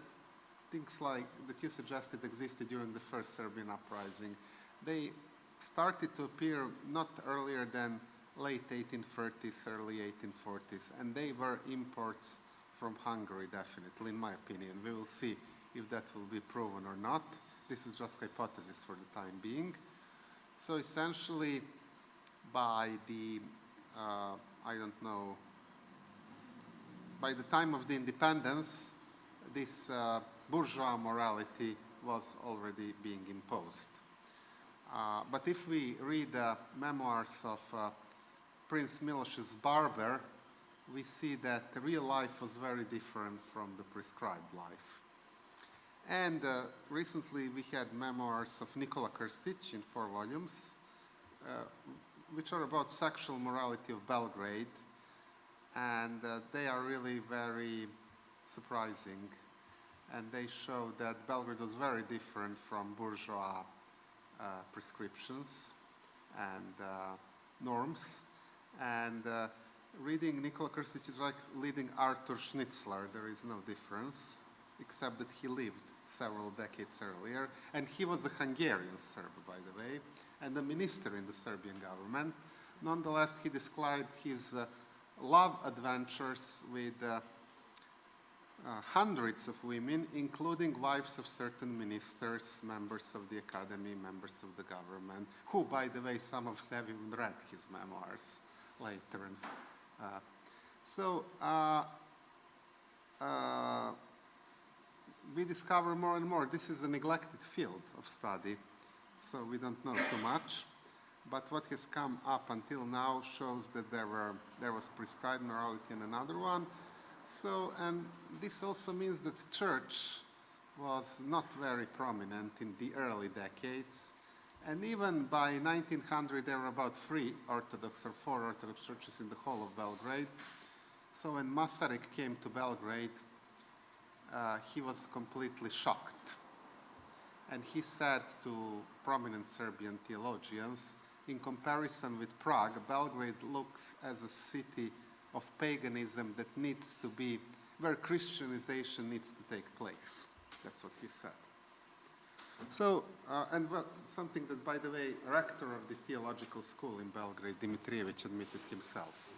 things like that you suggested existed during the first Serbian uprising. They started to appear not earlier than late 1830s, early 1840s, and they were imports from Hungary, definitely, in my opinion. We will see if that will be proven or not. This is just hypothesis for the time being. So essentially, by the, I don't know, by the time of the independence, this bourgeois morality was already being imposed. But if we read memoirs of Prince Miloš's barber, we see that real life was very different from the prescribed life. And recently we had memoirs of Nikola Krstić in 4 volumes, which are about sexual morality of Belgrade, and they are really very surprising. And they show that Belgrade was very different from bourgeois prescriptions and norms. And reading Nikola Krstić is like reading Arthur Schnitzler. There is no difference, except that he lived several decades earlier. And he was a Hungarian Serb, by the way, and a minister in the Serbian government. Nonetheless, he described his love adventures with hundreds of women, including wives of certain ministers, members of the academy, members of the government, who, by the way, some of them even read his memoirs later. We discover more and more this is a neglected field of study, so we don't know too much. But what has come up until now shows that there was prescribed morality in another one. So, and this also means that the church was not very prominent in the early decades. And even by 1900, there were about 3 Orthodox or 4 Orthodox churches in the whole of Belgrade. So when Masaryk came to Belgrade, he was completely shocked. And he said to prominent Serbian theologians, in comparison with Prague, Belgrade looks as a city of paganism that needs to be, where Christianization needs to take place. That's what he said. So, something that, by the way, rector of the theological school in Belgrade, Dimitrijević, admitted himself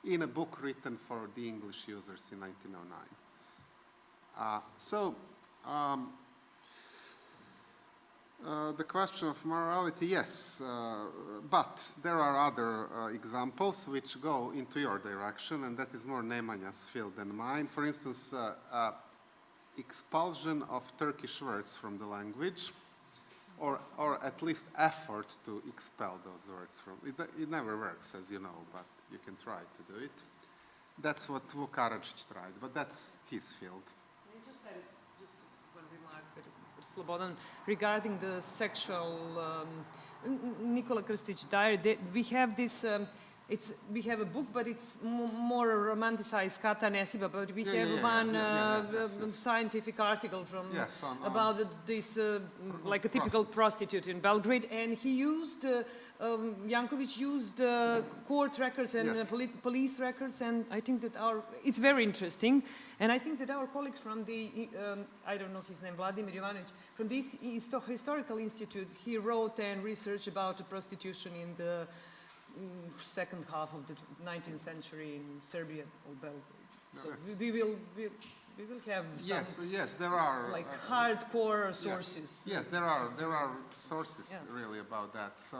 in a book written for the English users in 1909. The question of morality, yes, but there are other examples which go into your direction, and that is more Nemanja's field than mine. For instance, expulsion of Turkish words from the language, or at least effort to expel those words from it. It never works, as you know, but you can try to do it. That's what Vuk Karadžić tried, but that's his field. I just had just one remark for Slobodan regarding the sexual Nikola Krstić diary. We have this. We have a book, but it's more romanticized, Kata Nesiba, but we have one scientific article from about this, like a typical prostitute in Belgrade, and he used, Jankovic used court records and police records, and I think that it's very interesting, and I think that our colleagues from the, I don't know his name, Vladimir Jovanovic, from this Historical Institute, he wrote and researched about prostitution in the second half of the 19th century in Serbia or Belgrade. So we will have some, yes, there are like hardcore sources. Yes, there are sources really about that. So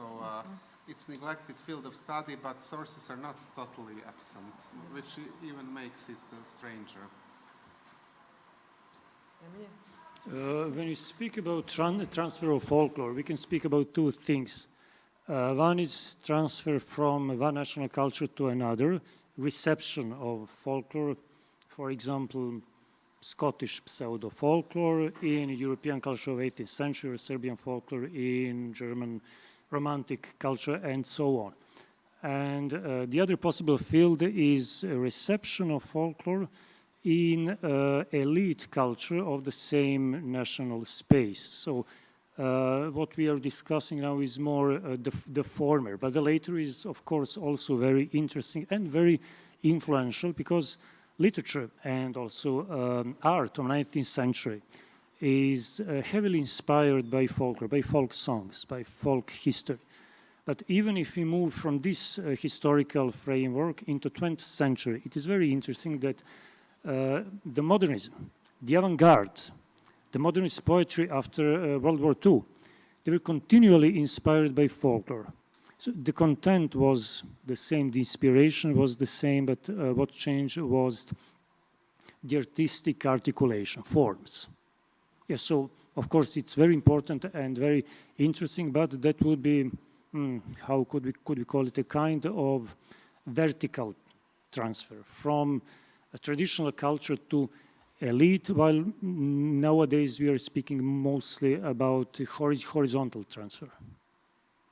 it's neglected field of study, but sources are not totally absent, which even makes it stranger. When we speak about transfer of folklore, we can speak about two things. One is transfer from one national culture to another, reception of folklore, for example, Scottish pseudo-folklore in European culture of 18th century, or Serbian folklore in German Romantic culture, and so on. And the other possible field is a reception of folklore in elite culture of the same national space. So what we are discussing now is more the former, but the later is, of course, also very interesting and very influential, because literature and also art of 19th century is heavily inspired by folklore, by folk songs, by folk history. But even if we move from this historical framework into 20th century, it is very interesting that the modernism, the avant-garde, the modernist poetry after World War II, they were continually inspired by folklore. So the content was the same, the inspiration was the same, but what changed was the artistic articulation, forms. Yes, so of course it's very important and very interesting, but that would be, how could we call it, a kind of vertical transfer from a traditional culture to elite, while nowadays we are speaking mostly about horizontal transfer.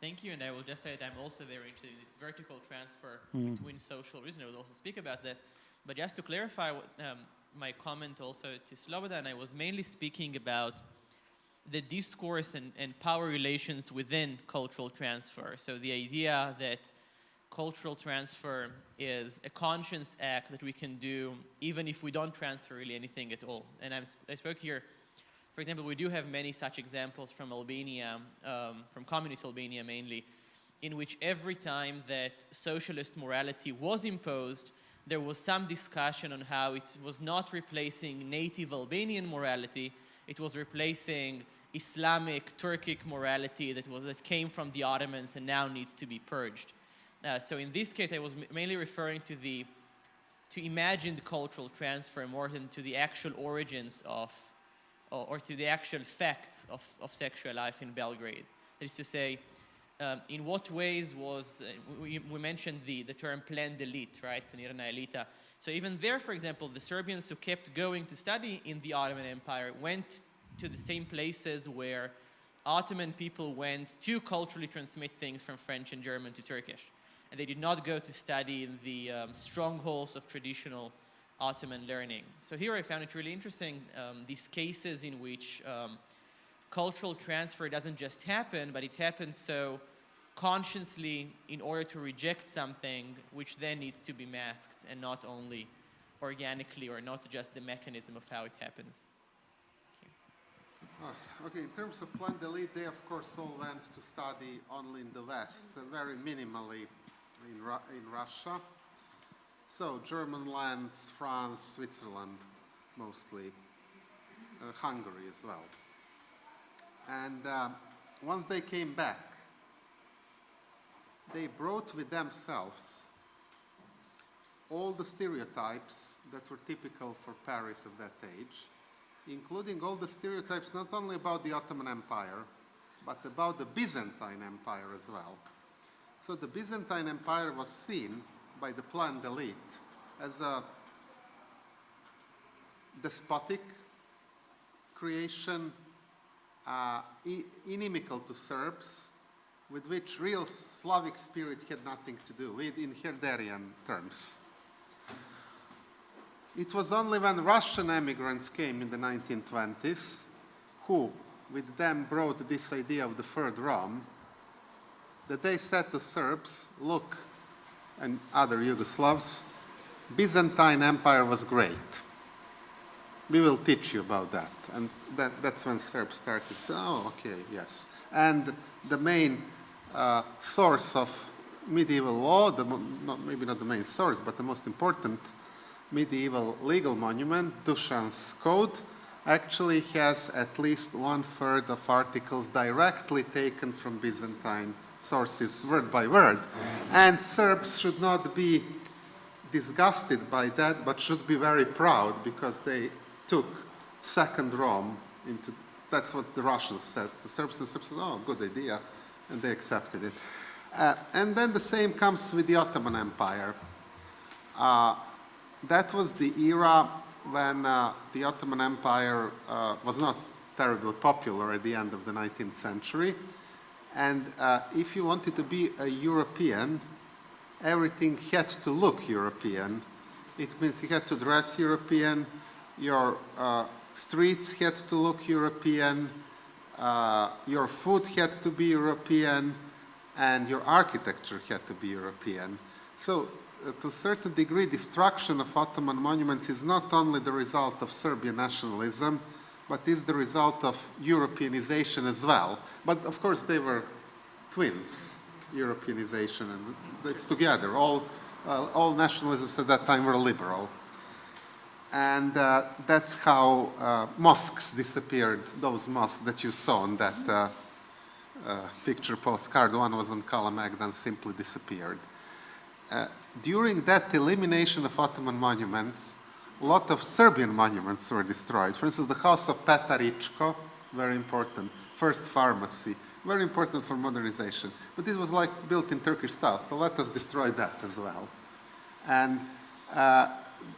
Thank you, and I will just say that I'm also very interested in this vertical transfer between social reason. I will also speak about this. But just to clarify my comment also to Slobodan, I was mainly speaking about the discourse and power relations within cultural transfer. So the idea that cultural transfer is a conscious act that we can do even if we don't transfer really anything at all. And I spoke here, for example, we do have many such examples from Albania, from communist Albania mainly, in which every time that socialist morality was imposed, there was some discussion on how it was not replacing native Albanian morality, it was replacing Islamic, Turkic morality that came from the Ottomans and now needs to be purged. So in this case, I was mainly referring to imagined cultural transfer more than to the actual origins of, or to the actual facts of sexual life in Belgrade. That is to say, in what ways was, we mentioned the term planned elite, right, planirana elita. So even there, for example, the Serbians who kept going to study in the Ottoman Empire went to the same places where Ottoman people went to culturally transmit things from French and German to Turkish. And they did not go to study in the strongholds of traditional Ottoman learning. So here I found it really interesting, these cases in which cultural transfer doesn't just happen, but it happens so consciously in order to reject something which then needs to be masked and not only organically or not just the mechanism of how it happens. Okay, in terms of planned elite, they of course all went to study only in the West, very minimally in Russia. So German lands, France, Switzerland mostly, Hungary as well. And once they came back, they brought with themselves all the stereotypes that were typical for Paris of that age, including all the stereotypes not only about the Ottoman Empire, but about the Byzantine Empire as well. So the Byzantine Empire was seen by the planned elite as a despotic creation, inimical to Serbs, with which real Slavic spirit had nothing to do with in Herderian terms. It was only when Russian emigrants came in the 1920s, who with them brought this idea of the Third Rome, that they said to Serbs, look, and other Yugoslavs, Byzantine Empire was great. We will teach you about that. And that's when Serbs started saying, oh, okay, yes. And the main source of medieval law, maybe not the main source, but the most important medieval legal monument, Dušan's Code, actually has at least 1/3 of articles directly taken from Byzantine sources, word by word. And Serbs should not be disgusted by that, but should be very proud because they took second Rome into, that's what the Russians said. The Serbs and Serbs said, oh, good idea, and they accepted it. And then the same comes with the Ottoman Empire. That was the era when the Ottoman Empire was not terribly popular at the end of the 19th century. And if you wanted to be a European, everything had to look European. It means you had to dress European, your streets had to look European, your food had to be European, and your architecture had to be European. So to a certain degree, destruction of Ottoman monuments is not only the result of Serbian nationalism, but is the result of Europeanization as well. But of course, they were twins, Europeanization, and it's together. All nationalisms at that time were liberal. And that's how mosques disappeared, those mosques that you saw on that picture postcard. One was on Kalemegdan, simply disappeared. During that elimination of Ottoman monuments, a lot of Serbian monuments were destroyed. For instance, the house of Petar Ičko, very important. First pharmacy, very important for modernization. But it was like built in Turkish style, so let us destroy that as well. And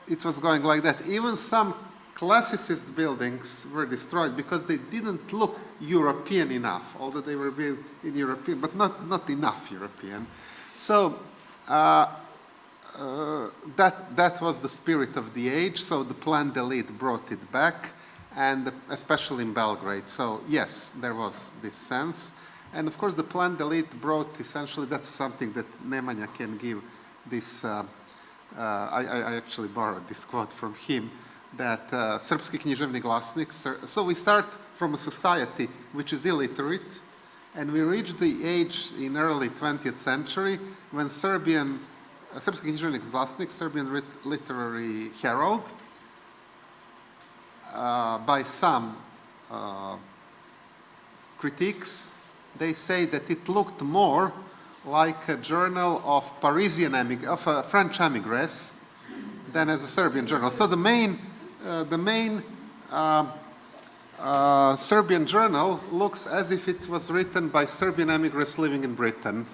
it was going like that. Even some classicist buildings were destroyed because they didn't look European enough, although they were built in European, but not enough European. So that was the spirit of the age. So the plan d'élite brought it back, and especially in Belgrade. So yes, there was this sense. And of course, the plan d'élite brought essentially, that's something that Nemanja can give this, I actually borrowed this quote from him, that Srpski književni glasnik, so we start from a society which is illiterate, and we reach the age in early 20th century when Srpski književni glasnik, Serbian literary herald, by some critics, they say that it looked more like a journal of French emigres than as a Serbian journal. So the main Serbian journal looks as if it was written by Serbian emigres living in Britain.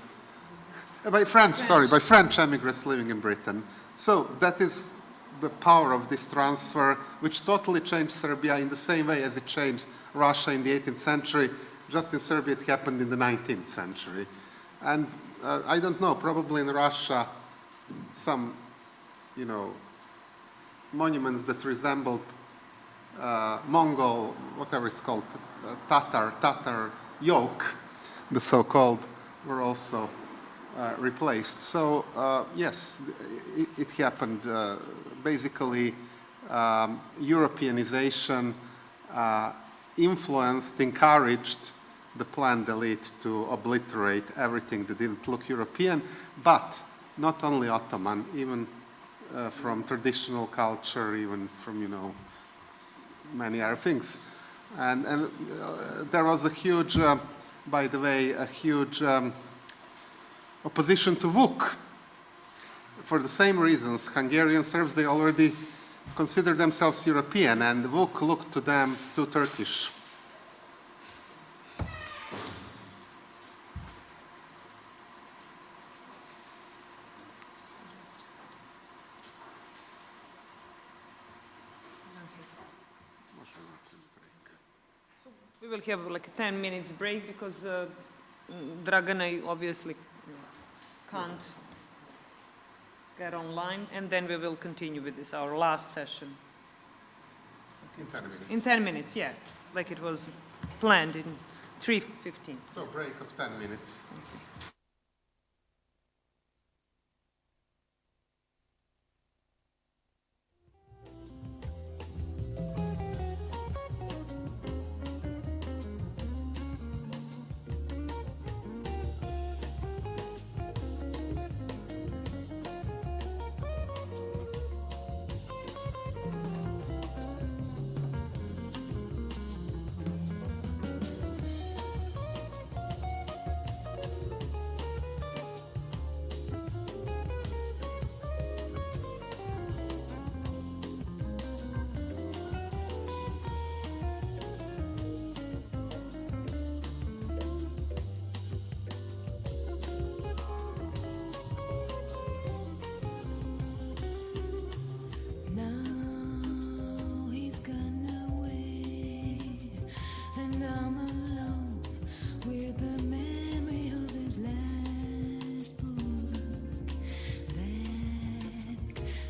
By French emigres living in Britain. So that is the power of this transfer, which totally changed Serbia in the same way as it changed Russia in the 18th century. Just in Serbia, it happened in the 19th century. And I don't know, probably in Russia, some, monuments that resembled Mongol, whatever it's called, Tatar yoke, the so-called, were also replaced. So yes, it happened. Basically, Europeanization influenced, encouraged the plan d'élite to obliterate everything that didn't look European, but not only Ottoman, even from traditional culture, even from, many other things. And there was a huge, by the way, a huge opposition to Vuk. For the same reasons, Hungarian Serbs, they already considered themselves European, and Vuk looked to them too Turkish. We will have like a 10 minutes break because Dragana obviously can't get online, and then we will continue with this, our last session. In 10 minutes. In 10 minutes, yeah, like it was planned in 3:15. So break of 10 minutes.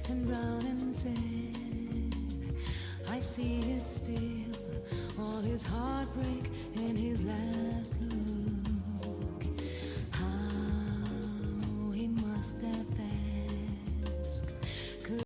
and brown and sad. I see it still, all his heartbreak and his last love.